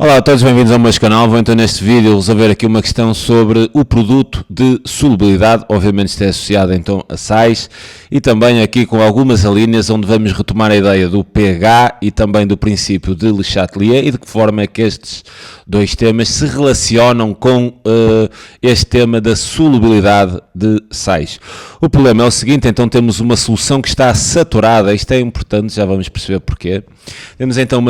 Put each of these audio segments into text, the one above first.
Olá a todos, bem-vindos ao meu canal. Vou então neste vídeo resolver aqui uma questão sobre o produto de solubilidade. Obviamente isto é associado então a sais e também aqui com algumas alíneas onde vamos retomar a ideia do pH e também do princípio de Le Chatelier e de que forma é que estes dois temas se relacionam com este tema da solubilidade de sais. O problema é o seguinte, então temos uma solução que está saturada, isto é importante, já vamos perceber porquê. Temos então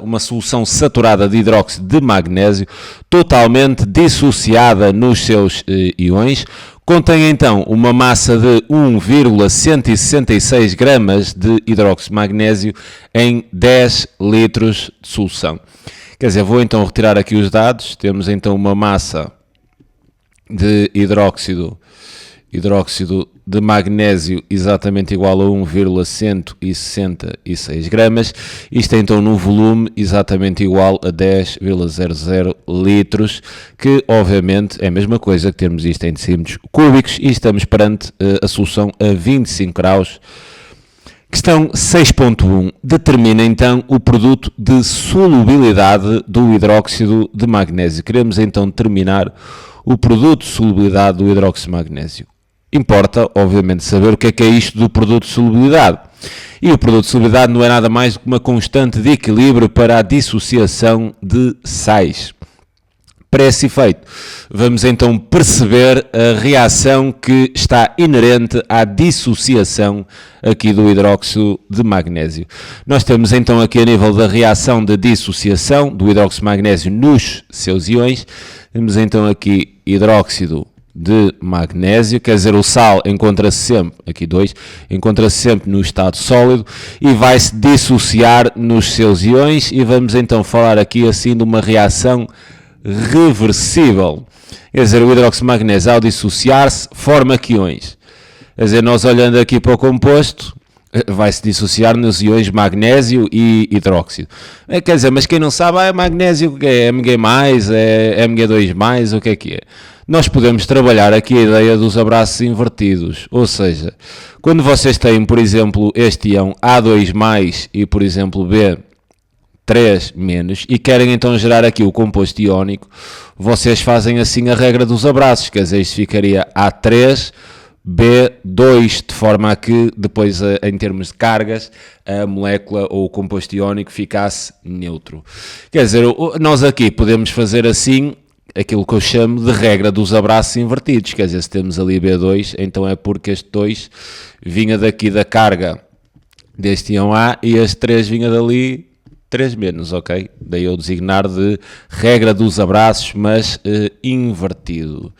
uma solução saturada de hidróxido de magnésio, totalmente dissociada nos seus íons, contém então uma massa de 1,166 gramas de hidróxido de magnésio em 10 litros de solução. Quer dizer, vou então retirar aqui os dados, temos então uma massa de hidróxido de magnésio exatamente igual a 1,166 gramas, isto é então no volume exatamente igual a 10,00 litros, que obviamente é a mesma coisa que termos isto em decímetros cúbicos, e estamos perante a solução a 25 graus. Questão 6.1. Determina então o produto de solubilidade do hidróxido de magnésio. Queremos então determinar o produto de solubilidade do hidróxido de magnésio. Importa, obviamente, saber o que é isto do produto de solubilidade. E o produto de solubilidade não é nada mais do que uma constante de equilíbrio para a dissociação de sais. Para esse efeito, vamos então perceber a reação que está inerente à dissociação aqui do hidróxido de magnésio. Nós temos então aqui a nível da reação de dissociação do hidróxido de magnésio nos seus íons, temos então aqui hidróxido de magnésio, quer dizer, o sal encontra-se sempre, aqui 2, encontra-se sempre no estado sólido e vai se dissociar nos seus íons, e vamos então falar aqui assim de uma reação reversível. Quer dizer, o hidróxido de magnésio ao dissociar-se forma íons. Quer dizer, nós olhando aqui para o composto, vai se dissociar nos íons magnésio e hidróxido. Quer dizer, mas quem não sabe, é magnésio, é Mg+, é Mg2+, o que é? Nós podemos trabalhar aqui a ideia dos abraços invertidos, ou seja, quando vocês têm, por exemplo, este íon A2+, e, por exemplo, B3- e querem então gerar aqui o composto iónico, vocês fazem assim a regra dos abraços, quer dizer, isto ficaria A3, B2, de forma a que depois, em termos de cargas, a molécula ou o composto iónico ficasse neutro. Quer dizer, nós aqui podemos fazer assim aquilo que eu chamo de regra dos abraços invertidos, quer dizer, se temos ali B2, então é porque este 2 vinha daqui da carga deste íon A e este 3 vinha dali 3-, ok? Daí eu designar de regra dos abraços, mas invertido.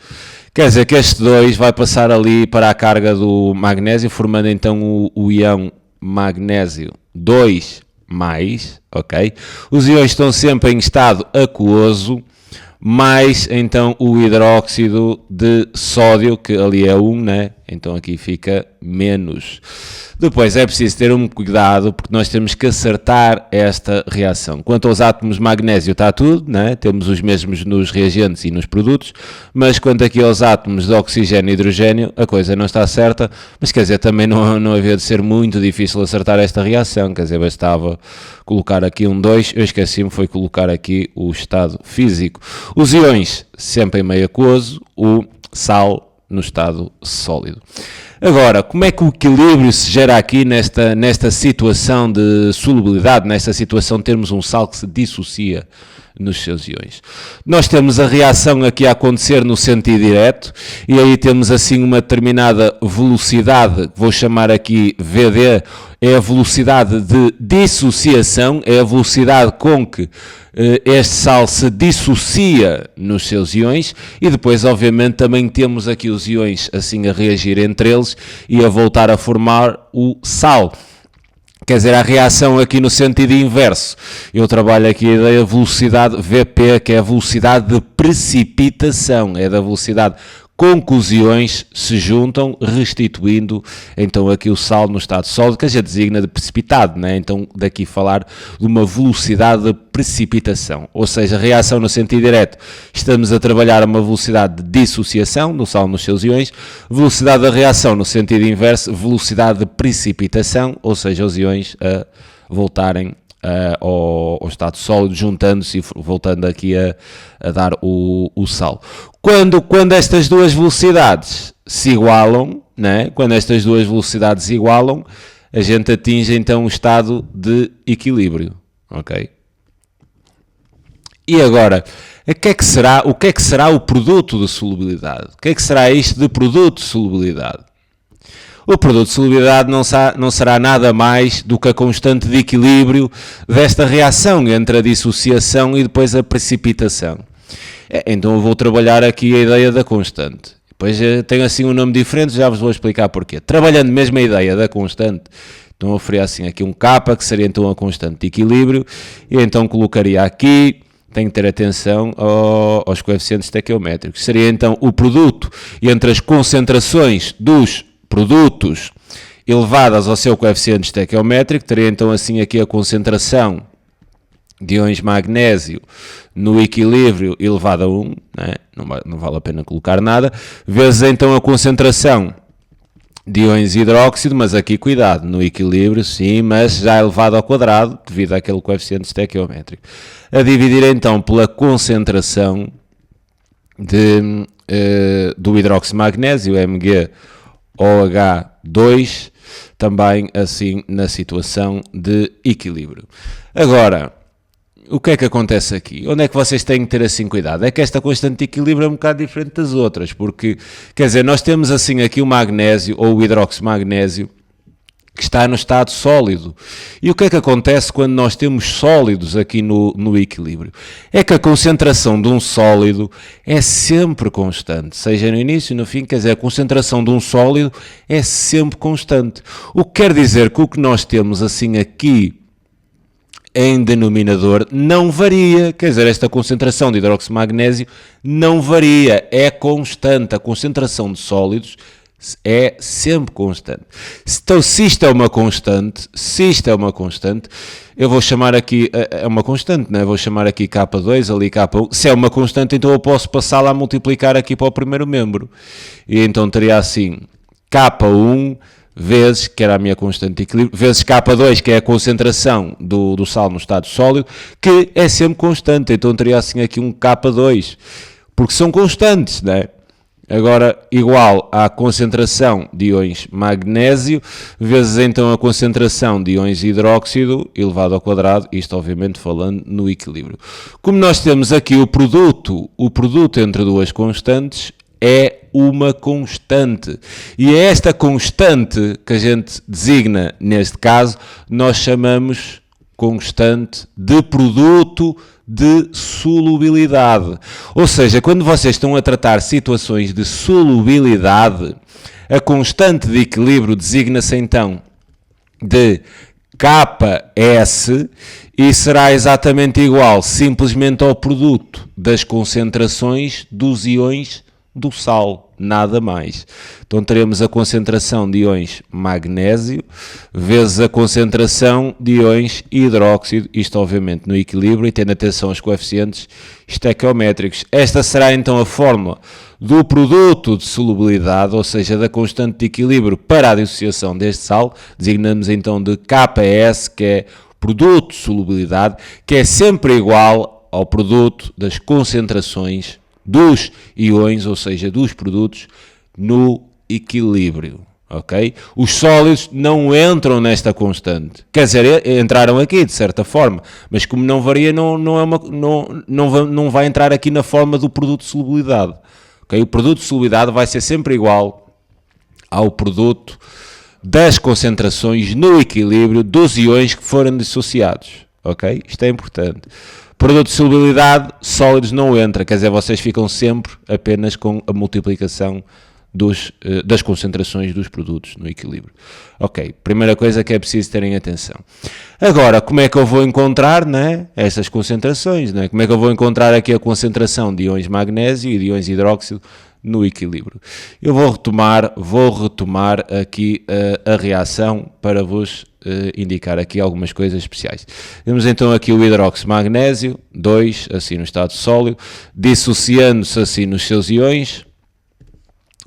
Quer dizer que este 2 vai passar ali para a carga do magnésio, formando então o íon magnésio 2+, ok? Os íons estão sempre em estado aquoso, mais então o hidróxido de sódio, que ali é 1, né? Então aqui fica menos. Depois é preciso ter um cuidado, porque nós temos que acertar esta reação. Quanto aos átomos de magnésio está tudo, né? Temos os mesmos nos reagentes e nos produtos, mas quanto aqui aos átomos de oxigênio e hidrogênio, a coisa não está certa, mas quer dizer, também não havia de ser muito difícil acertar esta reação, quer dizer, bastava colocar aqui um 2, eu esqueci-me, foi colocar aqui o estado físico. Os íons sempre em meio aquoso, o sal no estado sólido. Agora, como é que o equilíbrio se gera aqui nesta situação de solubilidade, nesta situação de termos um sal que se dissocia nos seus íons? Nós temos a reação aqui a acontecer no sentido direto, e aí temos assim uma determinada velocidade, vou chamar aqui VD, é a velocidade de dissociação, é a velocidade com que este sal se dissocia nos seus íons, e depois obviamente também temos aqui os íons assim a reagir entre eles e a voltar a formar o sal. Quer dizer, a reação aqui no sentido inverso, eu trabalho aqui a ideia de velocidade VP, que é a velocidade de precipitação, é da velocidade com que os íons se juntam, restituindo então aqui o sal no estado sólido, que já designa de precipitado, né? Então daqui falar de uma velocidade de precipitação, ou seja, a reação no sentido direto, estamos a trabalhar a uma velocidade de dissociação do sal nos seus íons, velocidade da reação no sentido inverso, velocidade de precipitação, ou seja, os íons a voltarem ao estado sólido, juntando-se e voltando aqui a dar o sal. Quando estas duas velocidades se igualam, né? Quando estas duas velocidades igualam, a gente atinge então o estado de equilíbrio, ok? E agora, o que é que será o produto de solubilidade? O que é que será isto de produto de solubilidade? O produto de solubilidade não será nada mais do que a constante de equilíbrio desta reação entre a dissociação e depois a precipitação. Então eu vou trabalhar aqui a ideia da constante. Depois tem assim um nome diferente, já vos vou explicar porquê. Trabalhando mesmo a ideia da constante, então eu oferecia assim aqui um K, que seria então a constante de equilíbrio, e então colocaria aqui, tenho que ter atenção aos coeficientes estequiométricos, seria então o produto entre as concentrações dos produtos elevadas ao seu coeficiente estequiométrico, teria então assim aqui a concentração de íons magnésio no equilíbrio elevado a 1, né? Não vale a pena colocar nada, vezes então a concentração de íons hidróxido, mas aqui cuidado, no equilíbrio sim, mas já elevado ao quadrado, devido àquele coeficiente estequiométrico. A dividir então pela concentração do hidróxido de magnésio, MgOH2, também assim na situação de equilíbrio. Agora, o que é que acontece aqui? Onde é que vocês têm que ter assim cuidado? É que esta constante de equilíbrio é um bocado diferente das outras, porque, quer dizer, nós temos assim aqui o magnésio, ou o hidróxido de magnésio, que está no estado sólido. E o que é que acontece quando nós temos sólidos aqui no equilíbrio? É que a concentração de um sólido é sempre constante, seja no início ou no fim, quer dizer, a concentração de um sólido é sempre constante. O que quer dizer que o que nós temos assim aqui em denominador não varia, quer dizer, esta concentração de hidróxido de magnésio não varia, é constante, a concentração de sólidos é sempre constante. Então, se isto é uma constante, eu vou chamar aqui, é uma constante, né? Vou chamar aqui K2, ali K1, se é uma constante, então eu posso passá-la a multiplicar aqui para o primeiro membro, e então teria assim, K1 vezes, que era a minha constante de equilíbrio, vezes K2, que é a concentração do sal no estado sólido, que é sempre constante. Então teria assim aqui um K2, porque são constantes, né? Agora, igual à concentração de íons magnésio, vezes então a concentração de íons hidróxido elevado ao quadrado, isto obviamente falando no equilíbrio. Como nós temos aqui o produto entre duas constantes, é uma constante. E é esta constante que a gente designa, neste caso, nós chamamos constante de produto de solubilidade. Ou seja, quando vocês estão a tratar situações de solubilidade, a constante de equilíbrio designa-se então de Ks e será exatamente igual simplesmente ao produto das concentrações dos íons do sal, nada mais. Então teremos a concentração de íons magnésio vezes a concentração de íons hidróxido, isto obviamente no equilíbrio e tendo atenção aos coeficientes estequiométricos. Esta será então a fórmula do produto de solubilidade, ou seja, da constante de equilíbrio para a dissociação deste sal, designamos então de Ks, que é produto de solubilidade, que é sempre igual ao produto das concentrações dos íons, ou seja, dos produtos, no equilíbrio, ok? Os sólidos não entram nesta constante, quer dizer, entraram aqui de certa forma, mas como não varia, não vai entrar aqui na forma do produto de solubilidade, ok? O produto de solubilidade vai ser sempre igual ao produto das concentrações no equilíbrio dos íons que forem dissociados, ok? Isto é importante. Produto de solubilidade, sólidos não entra, quer dizer, vocês ficam sempre apenas com a multiplicação das concentrações dos produtos no equilíbrio. Ok, primeira coisa que é preciso terem atenção. Agora, como é que eu vou encontrar, né, essas concentrações? Né? Como é que eu vou encontrar aqui a concentração de íons magnésio e de íons hidróxido no equilíbrio? Eu vou retomar aqui a reação para vos indicar aqui algumas coisas especiais. Temos então aqui o hidróxido de magnésio, 2, assim no estado sólido, dissociando-se assim nos seus íons,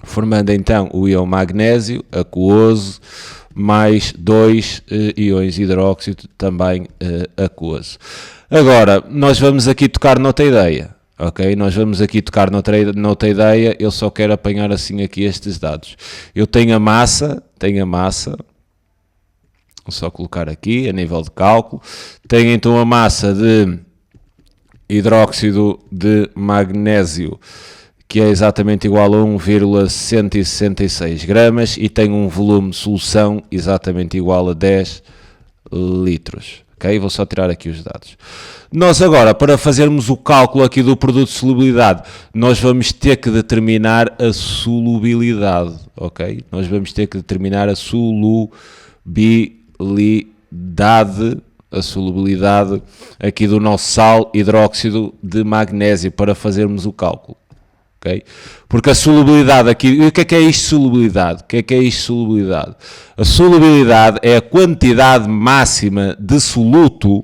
formando então o íon magnésio aquoso, mais 2 íons de hidróxido, também aquoso. Agora, nós vamos aqui tocar noutra ideia, ok? Nós vamos aqui tocar noutra ideia, eu só quero apanhar assim aqui estes dados. Eu tenho a massa, vou só colocar aqui a nível de cálculo, tenho então a massa de hidróxido de magnésio, que é exatamente igual a 1,166 gramas e tem um volume de solução exatamente igual a 10 litros. Okay? Vou só tirar aqui os dados. Nós agora, para fazermos o cálculo aqui do produto de solubilidade, nós vamos ter que determinar a solubilidade. Ok? Nós vamos ter que determinar a solubilidade aqui do nosso sal hidróxido de magnésio para fazermos o cálculo. Okay? Porque a solubilidade aqui, o que é isto solubilidade? O que é isto solubilidade? A solubilidade é a quantidade máxima de soluto,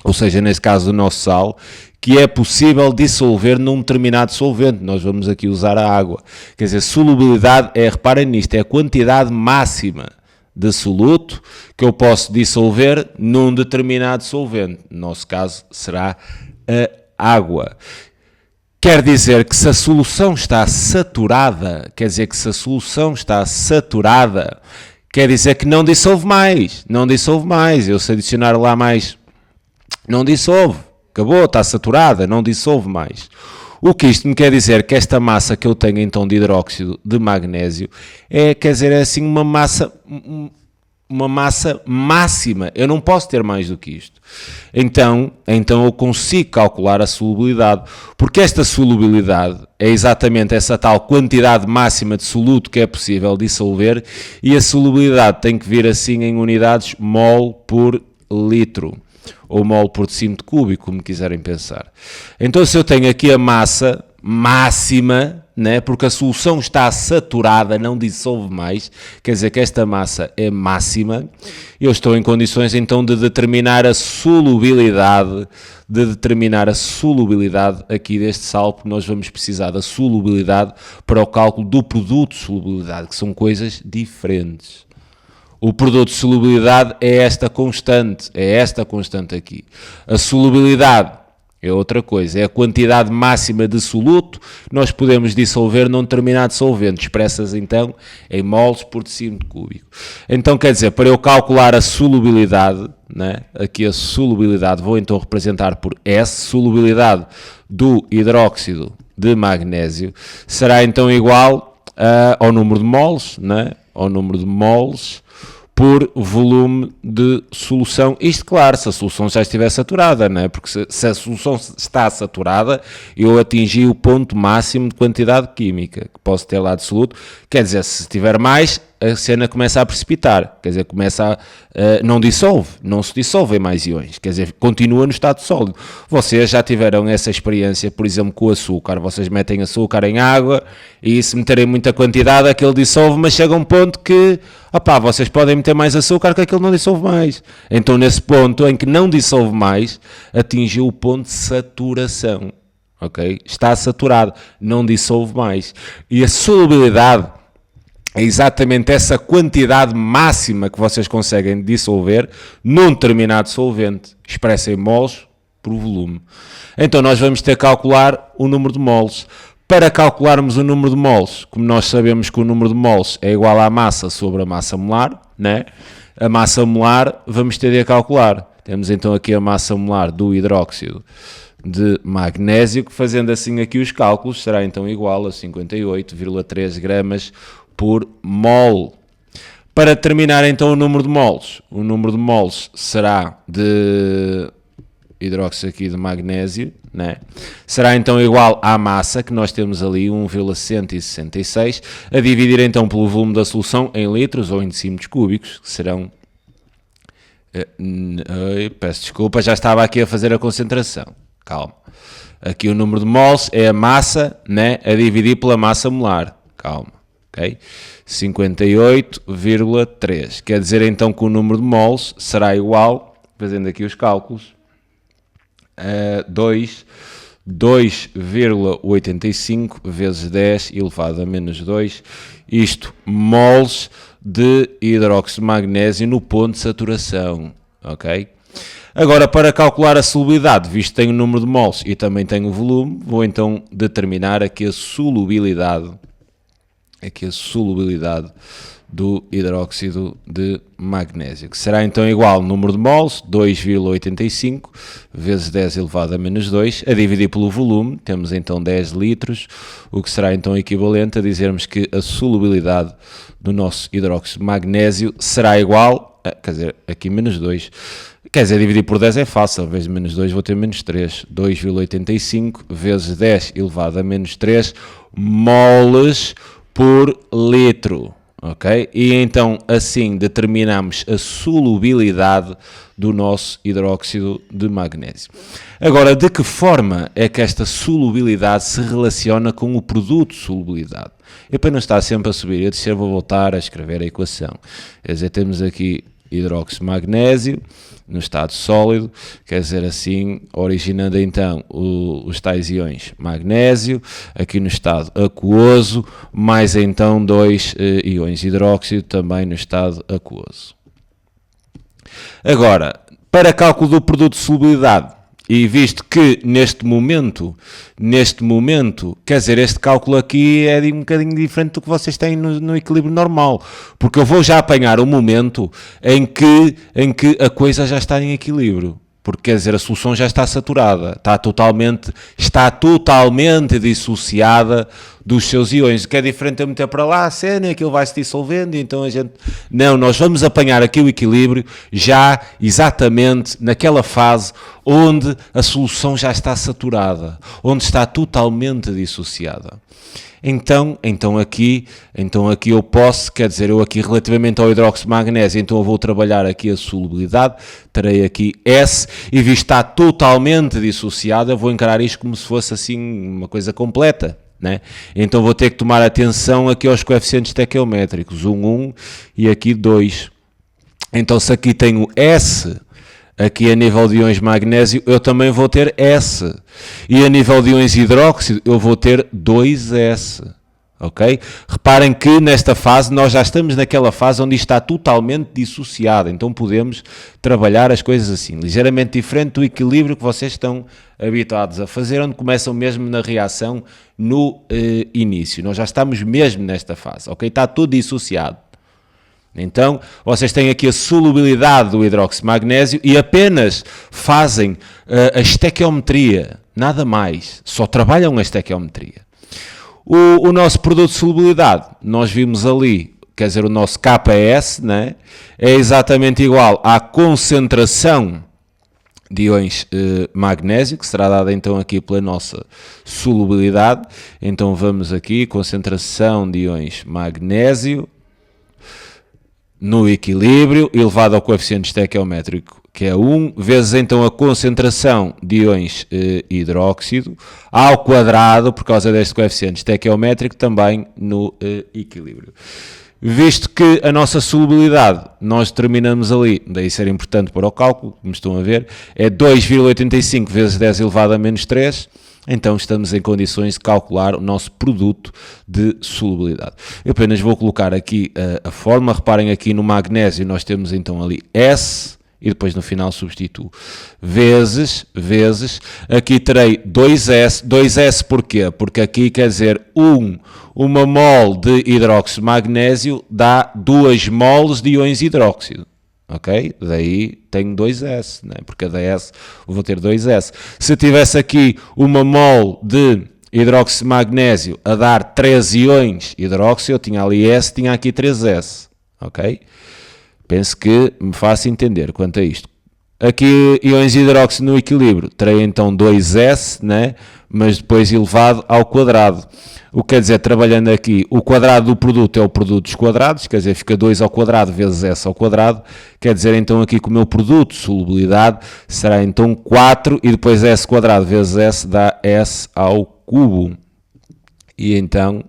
ou seja, neste caso do nosso sal, que é possível dissolver num determinado solvente. Nós vamos aqui usar a água. Quer dizer, solubilidade é, reparem nisto, é a quantidade máxima de soluto que eu posso dissolver num determinado solvente. No nosso caso será a água. Quer dizer que se a solução está saturada, quer dizer que não dissolve mais. Eu se adicionar lá mais, não dissolve. Acabou, está saturada, não dissolve mais. O que isto me quer dizer que esta massa que eu tenho então de hidróxido de magnésio é, quer dizer, é assim uma massa máxima. Eu não posso ter mais do que isto. Então eu consigo calcular a solubilidade, porque esta solubilidade é exatamente essa tal quantidade máxima de soluto que é possível dissolver, e a solubilidade tem que vir assim em unidades mol por litro, ou mol por decímetro cúbico, como quiserem pensar. Então se eu tenho aqui a massa máxima, né, porque a solução está saturada, não dissolve mais, quer dizer que esta massa é máxima, eu estou em condições então de determinar a solubilidade aqui deste sal, porque nós vamos precisar da solubilidade para o cálculo do produto de solubilidade, que são coisas diferentes. O produto de solubilidade é esta constante aqui. A solubilidade é outra coisa, é a quantidade máxima de soluto que nós podemos dissolver num determinado solvente, expressas então em moles por decímetro cúbico. Então quer dizer, para eu calcular a solubilidade, né, aqui a solubilidade vou então representar por S, solubilidade do hidróxido de magnésio, será então igual ao número de moles, né, ao número de moles por volume de solução. Isto, claro, se a solução já estiver saturada, não é? Porque se a solução está saturada, eu atingi o ponto máximo de quantidade química que posso ter lá de soluto. Quer dizer, se tiver mais, a cena começa a precipitar. Quer dizer, não se dissolvem mais íons. Quer dizer, continua no estado sólido. Vocês já tiveram essa experiência, por exemplo, com o açúcar. Vocês metem açúcar em água e se meterem muita quantidade, aquele dissolve, mas chega um ponto que, vocês podem meter mais açúcar que aquilo não dissolve mais. Então, nesse ponto em que não dissolve mais, atingiu o ponto de saturação. Ok? Está saturado, não dissolve mais. E a solubilidade é exatamente essa quantidade máxima que vocês conseguem dissolver num determinado solvente, expressa em moles por volume. Então nós vamos ter que calcular o número de moles. Para calcularmos o número de moles, como nós sabemos que o número de moles é igual à massa sobre a massa molar, né? A massa molar vamos ter de calcular. Temos então aqui a massa molar do hidróxido de magnésio, que fazendo assim aqui os cálculos será então igual a 58,3 gramas por mol. Para determinar então o número de moles será de hidróxido aqui de magnésio, né? Será então igual à massa que nós temos ali, 1,166, a dividir então pelo volume da solução em litros ou em decímetros cúbicos, que serão... peço desculpa, já estava aqui a fazer a concentração. Calma. Aqui o número de moles é a massa, né, a dividir pela massa molar. Calma. Okay? 58,3. Quer dizer então que o número de moles será igual, fazendo aqui os cálculos, a 2 2,85 vezes 10 elevado a menos 2, isto moles de hidróxido de magnésio no ponto de saturação, ok? Agora, para calcular a solubilidade, visto que tenho o número de moles e também tenho o volume, vou então determinar aqui a solubilidade do hidróxido de magnésio, que será então igual ao número de moles, 2,85 vezes 10 elevado a menos 2, a dividir pelo volume, temos então 10 litros, o que será então equivalente a dizermos que a solubilidade do nosso hidróxido de magnésio será igual, quer dizer, aqui menos 2, quer dizer, dividir por 10 é fácil, ao invés de menos 2 vou ter menos 3, 2,85 vezes 10 elevado a menos 3 moles por litro, ok? E então assim determinamos a solubilidade do nosso hidróxido de magnésio. Agora, de que forma é que esta solubilidade se relaciona com o produto de solubilidade? Eu, para não estar sempre a subir e a descer, vou voltar a escrever a equação. Quer dizer, temos aqui hidróxido de magnésio no estado sólido, quer dizer assim, originando então os tais iões magnésio, aqui no estado aquoso, mais então 2 iões hidróxido também no estado aquoso. Agora, para cálculo do produto de solubilidade, e visto que neste momento, quer dizer, este cálculo aqui é um bocadinho diferente do que vocês têm no equilíbrio normal, porque eu vou já apanhar o momento em que a coisa já está em equilíbrio, porque quer dizer, a solução já está saturada, está totalmente dissociada dos seus iões, o que é diferente de eu meter para lá a cena e aquilo vai se dissolvendo, e então a gente... Não, nós vamos apanhar aqui o equilíbrio já exatamente naquela fase onde a solução já está saturada, onde está totalmente dissociada. Então aqui eu posso, quer dizer, eu aqui relativamente ao hidróxido de magnésio, então eu vou trabalhar aqui a solubilidade, terei aqui S, e visto que está totalmente dissociada, eu vou encarar isto como se fosse assim uma coisa completa, né? Então vou ter que tomar atenção aqui aos coeficientes estequiométricos, 1 e aqui 2. Então se aqui tenho S, aqui a nível de íons magnésio, eu também vou ter S. E a nível de íons hidróxido, eu vou ter 2S. Ok? Reparem que nesta fase, nós já estamos naquela fase onde isto está totalmente dissociado. Então podemos trabalhar as coisas assim, ligeiramente diferente do equilíbrio que vocês estão habituados a fazer, onde começam mesmo na reação no início. Nós já estamos mesmo nesta fase. Ok? Está tudo dissociado. Então, vocês têm aqui a solubilidade do hidróxido de magnésio e apenas fazem a estequiometria, nada mais, só trabalham a estequiometria. O nosso produto de solubilidade, nós vimos ali, quer dizer, o nosso KS, né, é exatamente igual à concentração de íons magnésio, que será dada então aqui pela nossa solubilidade. Então vamos aqui, concentração de íons magnésio no equilíbrio, elevado ao coeficiente estequiométrico, que é 1, vezes então a concentração de íons hidróxido, ao quadrado, por causa deste coeficiente estequiométrico, também no equilíbrio. Visto que a nossa solubilidade, nós determinamos ali, daí ser importante para o cálculo, como estão a ver, é 2,85 vezes 10 elevado a menos 3, então estamos em condições de calcular o nosso produto de solubilidade. Eu apenas vou colocar aqui a fórmula, reparem aqui no magnésio nós temos então ali S, e depois no final substituo, vezes, aqui terei 2S porquê? Porque aqui quer dizer uma mol de hidróxido de magnésio dá 2 moles de íons hidróxido. Ok? Daí tenho 2S, né? Porque cada S vou ter 2S. Se eu tivesse aqui uma mol de hidróxido de magnésio a dar 3 íons hidróxido, eu tinha ali S, tinha aqui 3S. Ok? Penso que me faço entender quanto a isto. Aqui íons hidróxido no equilíbrio, terei então 2S, né? Mas depois elevado ao quadrado. O que quer dizer, trabalhando aqui, o quadrado do produto é o produto dos quadrados, quer dizer, fica 2 ao quadrado vezes S ao quadrado, quer dizer então aqui que o meu produto de solubilidade será então 4 e depois S quadrado vezes S dá S ao cubo. E então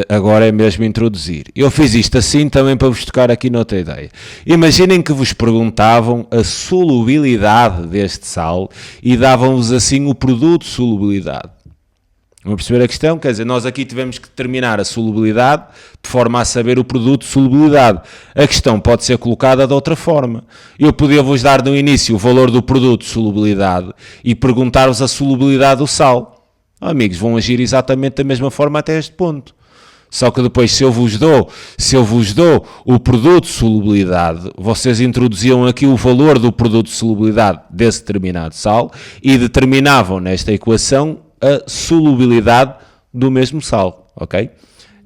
Agora é mesmo introduzir. Eu fiz isto assim também para vos tocar aqui noutra ideia. Imaginem que vos perguntavam a solubilidade deste sal e davam-vos assim o produto de solubilidade. Vão perceber a questão? Quer dizer, nós aqui tivemos que determinar a solubilidade de forma a saber o produto de solubilidade. A questão pode ser colocada de outra forma. Eu podia-vos dar no início o valor do produto de solubilidade e perguntar-vos a solubilidade do sal. Amigos, vão agir exatamente da mesma forma até este ponto. Só que depois, se eu vos dou o produto de solubilidade, vocês introduziam aqui o valor do produto de solubilidade desse determinado sal e determinavam nesta equação a solubilidade do mesmo sal, ok?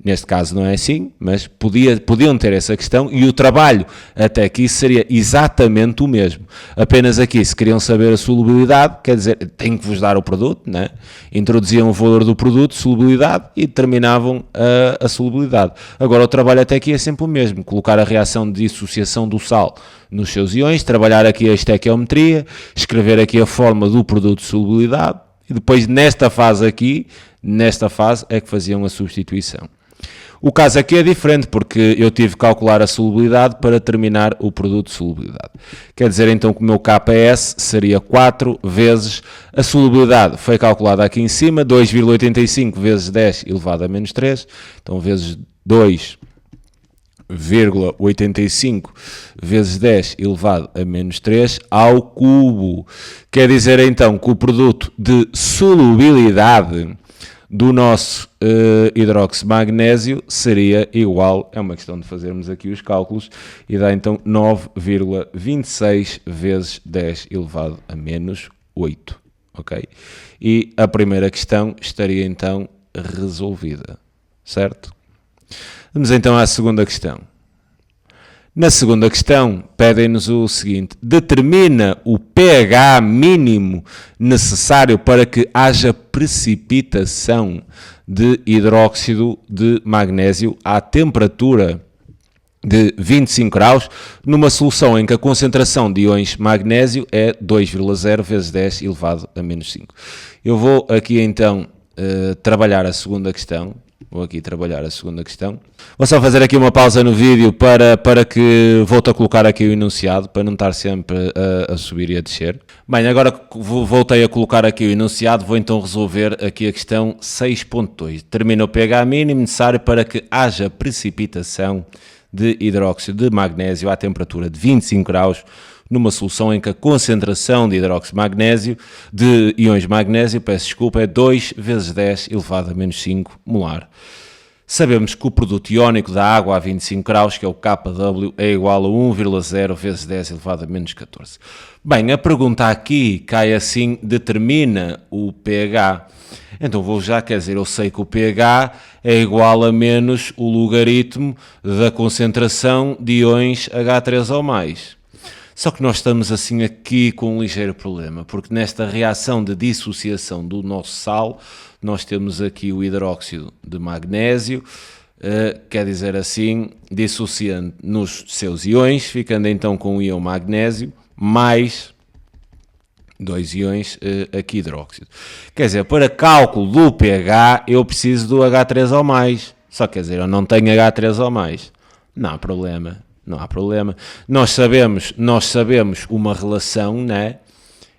Neste caso não é assim, mas podiam ter essa questão e o trabalho até aqui seria exatamente o mesmo. Apenas aqui, se queriam saber a solubilidade, quer dizer, tem que vos dar o produto, né? Introduziam o valor do produto, solubilidade, e determinavam a solubilidade. Agora, o trabalho até aqui é sempre o mesmo, colocar a reação de dissociação do sal nos seus íons, trabalhar aqui a estequiometria, escrever aqui a forma do produto de solubilidade, e depois nesta fase é que faziam a substituição. O caso aqui é diferente porque eu tive que calcular a solubilidade para determinar o produto de solubilidade. Quer dizer então que o meu KS seria 4 vezes a solubilidade. Foi calculada aqui em cima, 2,85 vezes 10 elevado a menos 3. Então vezes 2,85 vezes 10 elevado a menos 3 ao cubo. Quer dizer então que o produto de solubilidade do nosso hidróxido de magnésio seria igual, é uma questão de fazermos aqui os cálculos, e dá então 9,26 vezes 10 elevado a menos 8, ok? E a primeira questão estaria então resolvida, certo? Vamos então à segunda questão. Na segunda questão, pedem-nos o seguinte: determina o pH mínimo necessário para que haja precipitação de hidróxido de magnésio à temperatura de 25 graus, numa solução em que a concentração de íons magnésio é 2,0 vezes 10 elevado a menos 5. Eu vou aqui então trabalhar a segunda questão. Vou só fazer aqui uma pausa no vídeo para que volte a colocar aqui o enunciado, para não estar sempre a subir e a descer. Bem, agora que voltei a colocar aqui o enunciado, vou então resolver aqui a questão 6.2. Determina o pH mínimo necessário para que haja precipitação de hidróxido de magnésio à temperatura de 25 graus, numa solução em que a concentração de hidróxido de magnésio, de íons de magnésio, é 2 vezes 10 elevado a menos 5 molar. Sabemos que o produto iónico da água a 25 graus, que é o KW, é igual a 1,0 vezes 10 elevado a menos 14. Bem, a pergunta aqui cai assim: determina o pH. Então eu sei que o pH é igual a menos o logaritmo da concentração de íons H3 ou mais. Só que nós estamos assim aqui com um ligeiro problema, porque nesta reação de dissociação do nosso sal, nós temos aqui o hidróxido de magnésio, quer dizer assim, dissociando nos seus íons, ficando então com o íon magnésio, mais 2 íons aqui hidróxido. Quer dizer, para cálculo do pH, eu preciso do H3 ou mais. Só quer dizer, eu não tenho H3 ou mais. Não há problema. Nós sabemos uma relação, né,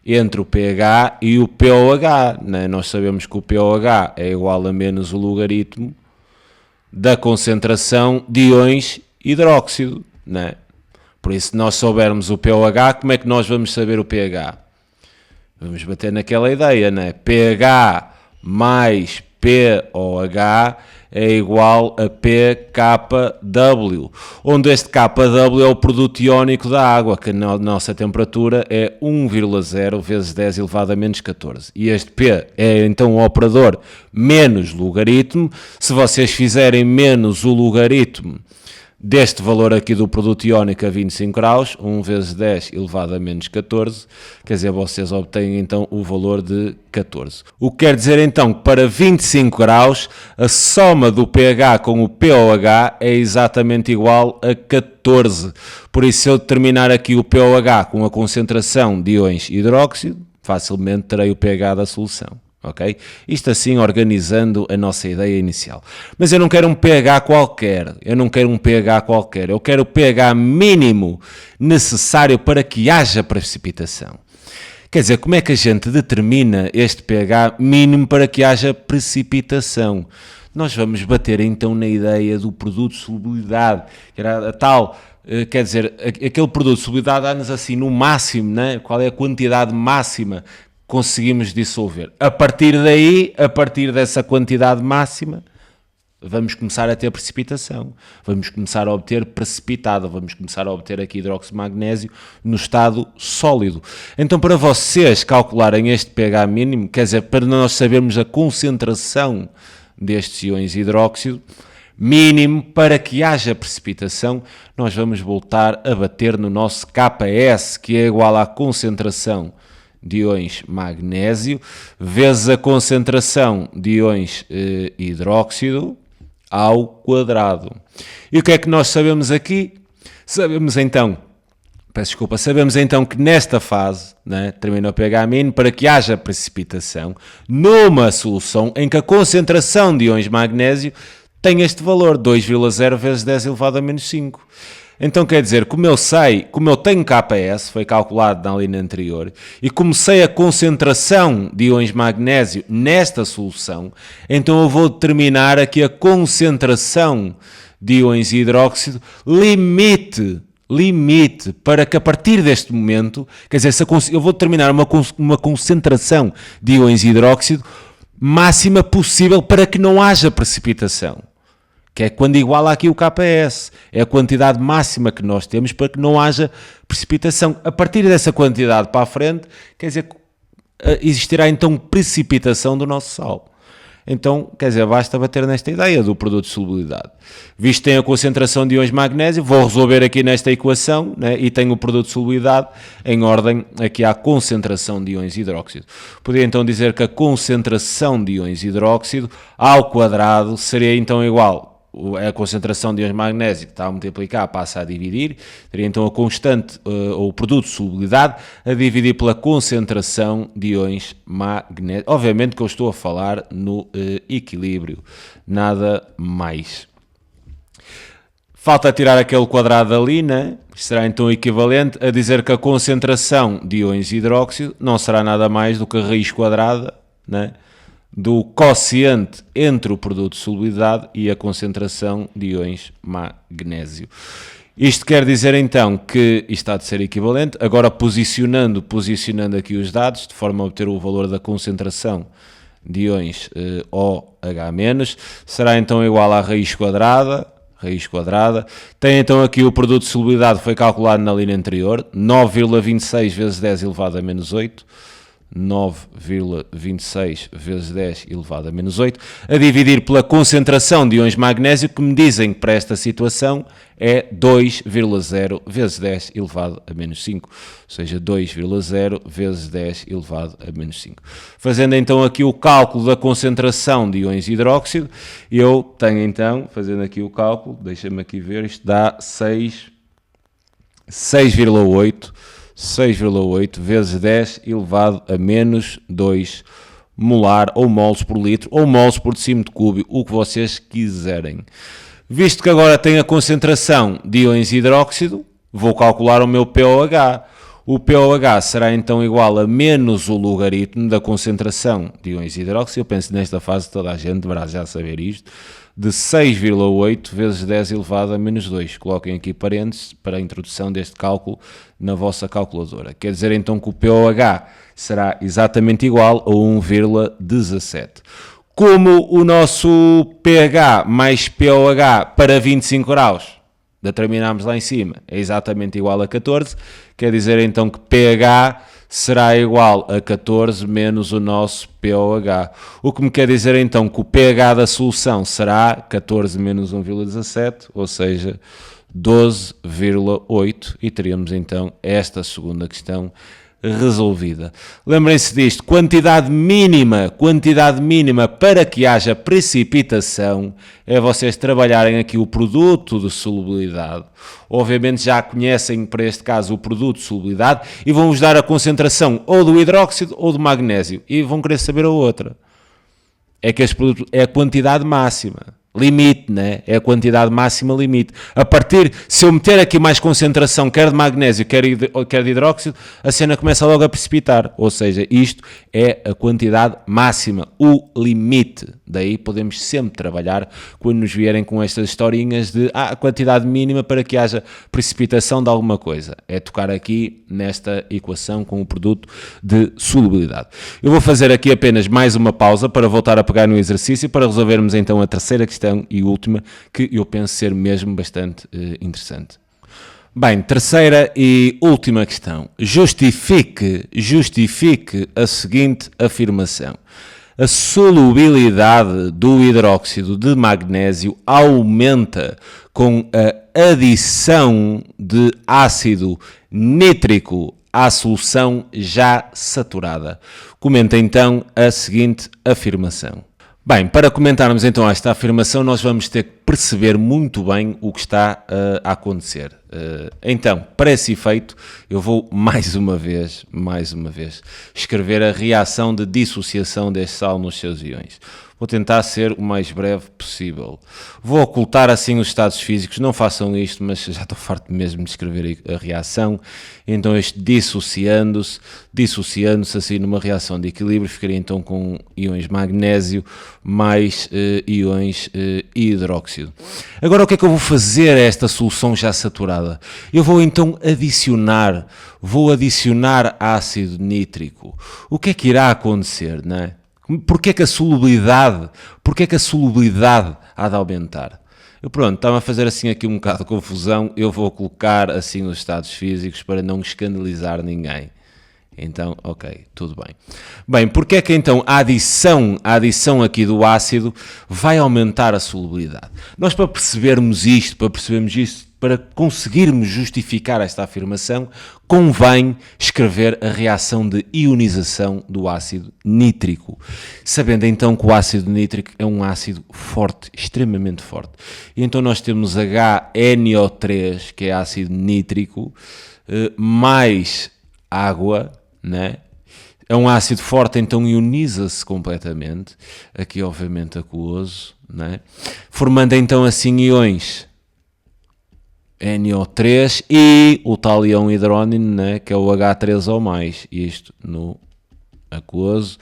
entre o pH e o pOH. Né? Nós sabemos que o pOH é igual a menos o logaritmo da concentração de íons hidróxido. Né? Por isso, se nós soubermos o pOH, como é que nós vamos saber o pH? Vamos bater naquela ideia, né? pH mais pOH é igual a pKW, onde este KW é o produto iónico da água, que na nossa temperatura é 1,0 vezes 10 elevado a menos 14. E este P é então o operador menos logaritmo. Se vocês fizerem menos o logaritmo deste valor aqui do produto iónico a 25 graus, 1 vezes 10 elevado a menos 14, quer dizer, vocês obtêm então o valor de 14. O que quer dizer então que para 25 graus a soma do pH com o pOH é exatamente igual a 14. Por isso, se eu determinar aqui o pOH com a concentração de íons hidróxido, facilmente terei o pH da solução. ok? Isto assim organizando a nossa ideia inicial. Mas eu não quero um pH qualquer, eu quero o pH mínimo necessário para que haja precipitação. Quer dizer, como é que a gente determina este pH mínimo para que haja precipitação? Nós vamos bater então na ideia do produto de solubilidade, que era a tal, quer dizer, aquele produto de solubilidade dá-nos assim no máximo, né? Qual é a quantidade máxima que conseguimos dissolver. A partir daí, a partir dessa quantidade máxima, vamos começar a ter precipitação, vamos começar a obter precipitado, vamos começar a obter aqui hidróxido de magnésio no estado sólido. Então, para vocês calcularem este pH mínimo, quer dizer, para nós sabermos a concentração destes íons hidróxido mínimo para que haja precipitação, nós vamos voltar a bater no nosso Ks, que é igual à concentração de íons magnésio vezes a concentração de íons hidróxido ao quadrado. E o que é que nós sabemos aqui? Sabemos então que nesta fase, né, termina o pH mínimo para que haja precipitação numa solução em que a concentração de íons magnésio tem este valor, 2,0 vezes 10 elevado a menos 5. Então quer dizer, como eu tenho Ks, foi calculado na linha anterior, e como sei a concentração de íons magnésio nesta solução, então eu vou determinar aqui a concentração de íons hidróxido limite para que a partir deste momento, quer dizer, eu vou determinar uma concentração de íons hidróxido máxima possível para que não haja precipitação. Que é quando iguala aqui o Ks, é a quantidade máxima que nós temos para que não haja precipitação. A partir dessa quantidade para a frente, quer dizer, existirá então precipitação do nosso sal. Então, quer dizer, basta bater nesta ideia do produto de solubilidade. Visto que tem a concentração de íons magnésio, vou resolver aqui nesta equação, né, e tenho o produto de solubilidade em ordem aqui à concentração de íons hidróxido. Podia então dizer que a concentração de íons hidróxido ao quadrado seria então igual a concentração de íons magnésio que está a multiplicar passa a dividir, teria então a constante, ou o produto de solubilidade, a dividir pela concentração de íons magnésio. Obviamente que eu estou a falar no equilíbrio, nada mais. Falta tirar aquele quadrado ali, né? Será então equivalente a dizer que a concentração de íons hidróxido não será nada mais do que a raiz quadrada, né, do quociente entre o produto de solubilidade e a concentração de íons magnésio. Isto quer dizer então que isto há de ser equivalente. Agora posicionando aqui os dados, de forma a obter o valor da concentração de íons OH-, será então igual à raiz quadrada. Tem então aqui o produto de solubilidade, foi calculado na linha anterior, 9,26 vezes 10 elevado a menos 8. 9,26 vezes 10 elevado a menos 8, a dividir pela concentração de íons magnésio, que me dizem que para esta situação é 2,0 vezes 10 elevado a menos 5, ou seja, 2,0 vezes 10 elevado a menos 5. Fazendo então aqui o cálculo da concentração de íons hidróxido, eu tenho então, fazendo aqui o cálculo, deixa-me aqui ver, isto dá 6,8 vezes 10 elevado a menos 2 molar ou moles por litro ou moles por decímetro cúbico, o que vocês quiserem. Visto que agora tenho a concentração de íons hidróxido, vou calcular o meu pOH. O pOH será então igual a menos o logaritmo da concentração de íons hidróxido. Eu penso nesta fase toda a gente deverá já saber isto, de 6,8 vezes 10 elevado a menos 2. Coloquem aqui parênteses para a introdução deste cálculo na vossa calculadora. Quer dizer então que o pOH será exatamente igual a 1,17. Como o nosso pH mais pOH para 25 graus, determinamos lá em cima, é exatamente igual a 14, quer dizer então que pH será igual a 14 menos o nosso pOH. O que me quer dizer então que o pH da solução será 14 menos 1,17, ou seja, 12,8, e teríamos então esta segunda questão resolvida. Lembrem-se disto, quantidade mínima para que haja precipitação é vocês trabalharem aqui o produto de solubilidade. Obviamente já conhecem, para este caso, o produto de solubilidade e vão-vos dar a concentração ou do hidróxido ou do magnésio e vão querer saber a outra. É que este produto é a quantidade máxima. Limite, né? É a quantidade máxima limite. A partir, se eu meter aqui mais concentração, quer de magnésio, quer de hidróxido, a cena começa logo a precipitar. Ou seja, isto é a quantidade máxima, o limite. Daí podemos sempre trabalhar quando nos vierem com estas historinhas de a quantidade mínima para que haja precipitação de alguma coisa. É tocar aqui nesta equação com o produto de solubilidade. Eu vou fazer aqui apenas mais uma pausa para voltar a pegar no exercício para resolvermos então a terceira questão e última, que eu penso ser mesmo bastante interessante. Bem, terceira e última questão. Justifique a seguinte afirmação. A solubilidade do hidróxido de magnésio aumenta com a adição de ácido nítrico à solução já saturada. Comenta então a seguinte afirmação. Bem, para comentarmos então esta afirmação, nós vamos ter que perceber muito bem o que está a acontecer. Então, para esse efeito, eu vou mais uma vez, escrever a reação de dissociação deste sal nos seus íons. Vou tentar ser o mais breve possível. Vou ocultar assim os estados físicos, não façam isto, mas já estou farto mesmo de escrever a reação. Então este dissociando-se assim numa reação de equilíbrio, ficaria então com íons magnésio mais íons hidróxido. Agora o que é que eu vou fazer a esta solução já saturada? Eu vou então adicionar ácido nítrico. O que é que irá acontecer, não é? Porquê é que a solubilidade há de aumentar? Pronto, estava a fazer assim aqui um bocado de confusão, eu vou colocar assim os estados físicos para não escandalizar ninguém. Então, ok, tudo bem. Bem, porque é que então a adição aqui do ácido vai aumentar a solubilidade? Nós para percebermos isto, para conseguirmos justificar esta afirmação, convém escrever a reação de ionização do ácido nítrico. Sabendo então que o ácido nítrico é um ácido forte, extremamente forte. E então nós temos HNO3, que é ácido nítrico, mais água, né? É um ácido forte, então ioniza-se completamente, aqui obviamente aquoso, né? Formando então assim íons NO3 e o tal íon hidrónino, né? Que é o H3O+, isto no aquoso.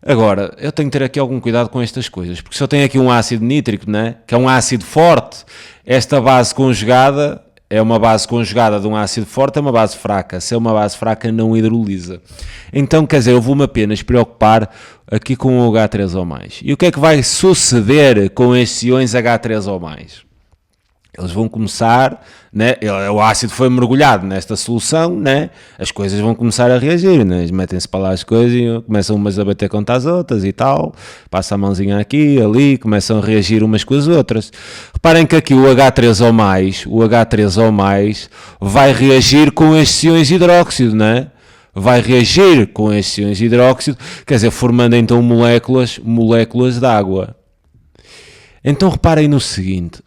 Agora, eu tenho que ter aqui algum cuidado com estas coisas, porque se eu tenho aqui um ácido nítrico, né? Que é um ácido forte, esta base conjugada é uma base conjugada de um ácido forte, é uma base fraca. Se é uma base fraca, não hidrolisa. Então, quer dizer, eu vou-me apenas preocupar aqui com o H3O+. E o que é que vai suceder com estes íons H3O+? Eles vão começar, né? O ácido foi mergulhado nesta solução, né? As coisas vão começar a reagir, né? Eles metem-se para lá as coisas e começam umas a bater contra as outras e tal, passa a mãozinha aqui, ali, começam a reagir umas com as outras. Reparem que aqui o H3O+, vai reagir com estes íons hidróxido, né? Vai reagir com estes íons hidróxido, quer dizer, formando então moléculas de água. Então reparem no seguinte,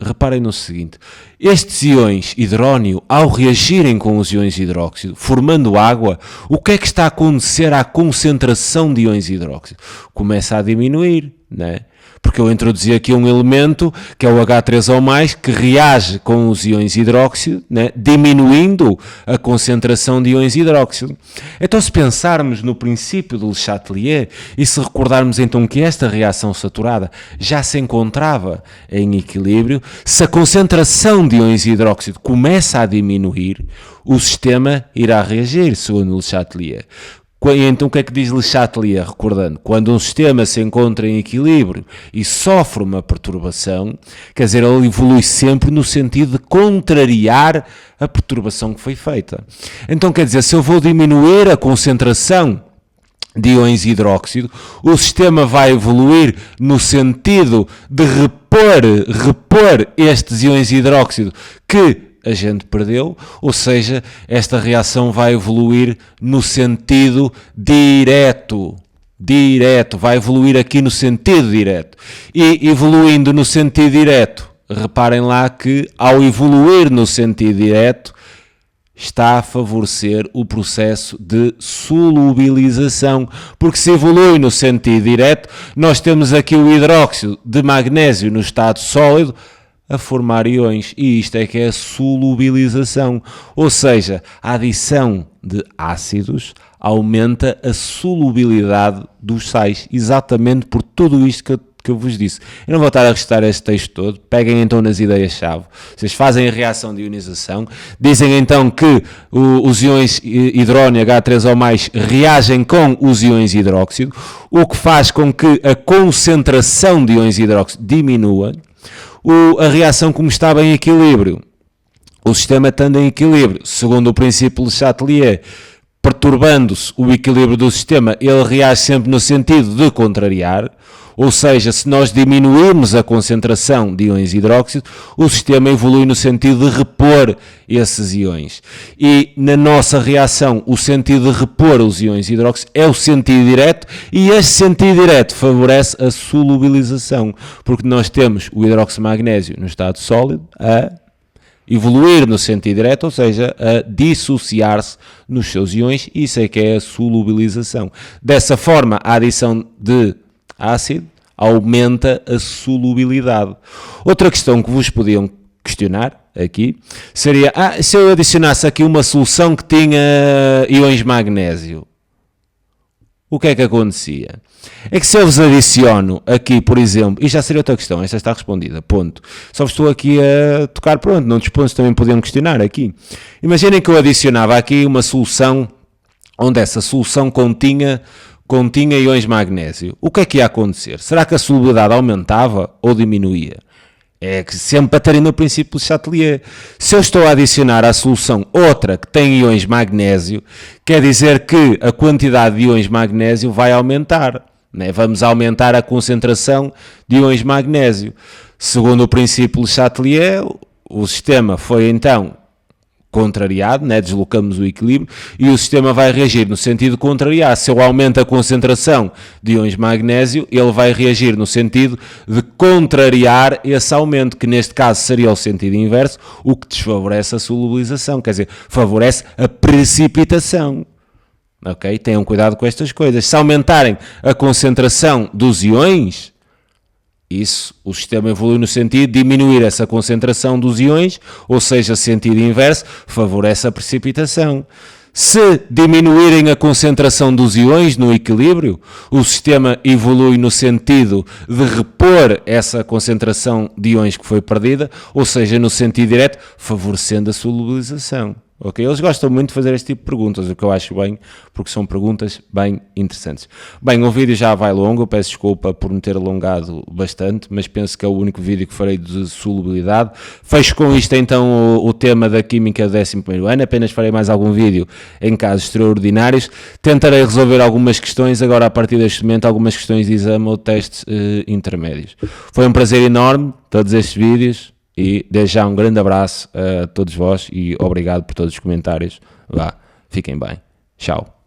estes íons hidrónio, ao reagirem com os íons hidróxido, formando água, o que é que está a acontecer à concentração de íons hidróxido? Começa a diminuir, né? Porque eu introduzi aqui um elemento, que é o H3O+, que reage com os íons hidróxido, né? Diminuindo a concentração de íons hidróxido. Então, se pensarmos no princípio do Le Chatelier e se recordarmos então que esta reação saturada já se encontrava em equilíbrio, se a concentração de íons hidróxido começa a diminuir, o sistema irá reagir, segundo Le Chatelier. Então o que é que diz Le Chatelier? Recordando, quando um sistema se encontra em equilíbrio e sofre uma perturbação, quer dizer, ele evolui sempre no sentido de contrariar a perturbação que foi feita. Então quer dizer, se eu vou diminuir a concentração de íons hidróxido, o sistema vai evoluir no sentido de repor estes íons hidróxido que a gente perdeu, ou seja, esta reação vai evoluir no sentido direto. Vai evoluir aqui no sentido direto. E evoluindo no sentido direto, reparem lá que ao evoluir no sentido direto, está a favorecer o processo de solubilização, porque se evolui no sentido direto, nós temos aqui o hidróxido de magnésio no estado sólido a formar íons, e isto é que é a solubilização, ou seja, a adição de ácidos aumenta a solubilidade dos sais, exatamente por tudo isto que eu vos disse. Eu não vou estar a restar este texto todo, peguem então nas ideias-chave, vocês fazem a reação de ionização, dizem então que os íons hidrónio H3O+, reagem com os íons hidróxido, o que faz com que a concentração de íons hidróxido diminua, a reação como estava em equilíbrio, o sistema estando em equilíbrio, segundo o princípio de Chatelier, perturbando-se o equilíbrio do sistema, ele reage sempre no sentido de contrariar, ou seja, se nós diminuirmos a concentração de íons hidróxido, o sistema evolui no sentido de repor esses íons. E na nossa reação, o sentido de repor os íons hidróxido é o sentido direto, e este sentido direto favorece a solubilização, porque nós temos o hidróxido de magnésio no estado sólido a evoluir no sentido direto, ou seja, a dissociar-se nos seus íons, e isso é que é a solubilização. Dessa forma, a adição de ácido aumenta a solubilidade. Outra questão que vos podiam questionar aqui seria, se eu adicionasse aqui uma solução que tinha íons de magnésio, o que é que acontecia? É que se eu vos adiciono aqui, por exemplo, e já seria outra questão, esta está respondida, ponto. Só vos estou aqui a tocar, pronto, noutros pontos também podiam questionar aqui. Imaginem que eu adicionava aqui uma solução onde essa solução continha íons de magnésio. O que é que ia acontecer? Será que a solubilidade aumentava ou diminuía? É que sempre baterem no princípio de Chatelier. Se eu estou a adicionar à solução outra que tem íons de magnésio, quer dizer que a quantidade de íons de magnésio vai aumentar, né? Vamos aumentar a concentração de íons de magnésio. Segundo o princípio de Chatelier, o sistema foi então contrariado, né? Deslocamos o equilíbrio e o sistema vai reagir no sentido contrariado. Se eu aumento a concentração de íons de magnésio, ele vai reagir no sentido de contrariar esse aumento, que neste caso seria o sentido inverso, o que desfavorece a solubilização, quer dizer, favorece a precipitação. Ok? Tenham cuidado com estas coisas. Se aumentarem a concentração dos íons, o sistema evolui no sentido de diminuir essa concentração dos íons, ou seja, sentido inverso, favorece a precipitação. Se diminuírem a concentração dos íons no equilíbrio, o sistema evolui no sentido de repor essa concentração de íons que foi perdida, ou seja, no sentido direto, favorecendo a solubilização. Okay? Eles gostam muito de fazer este tipo de perguntas, o que eu acho bem, porque são perguntas bem interessantes. Bem, o vídeo já vai longo, eu peço desculpa por me ter alongado bastante, mas penso que é o único vídeo que farei de solubilidade. Fecho com isto então o tema da Química do 11º ano, apenas farei mais algum vídeo em casos extraordinários. Tentarei resolver algumas questões, agora a partir deste momento, algumas questões de exame ou testes intermédios. Foi um prazer enorme, todos estes vídeos. E desde já um grande abraço a todos vós e obrigado por todos os comentários. Vá, fiquem bem. Tchau.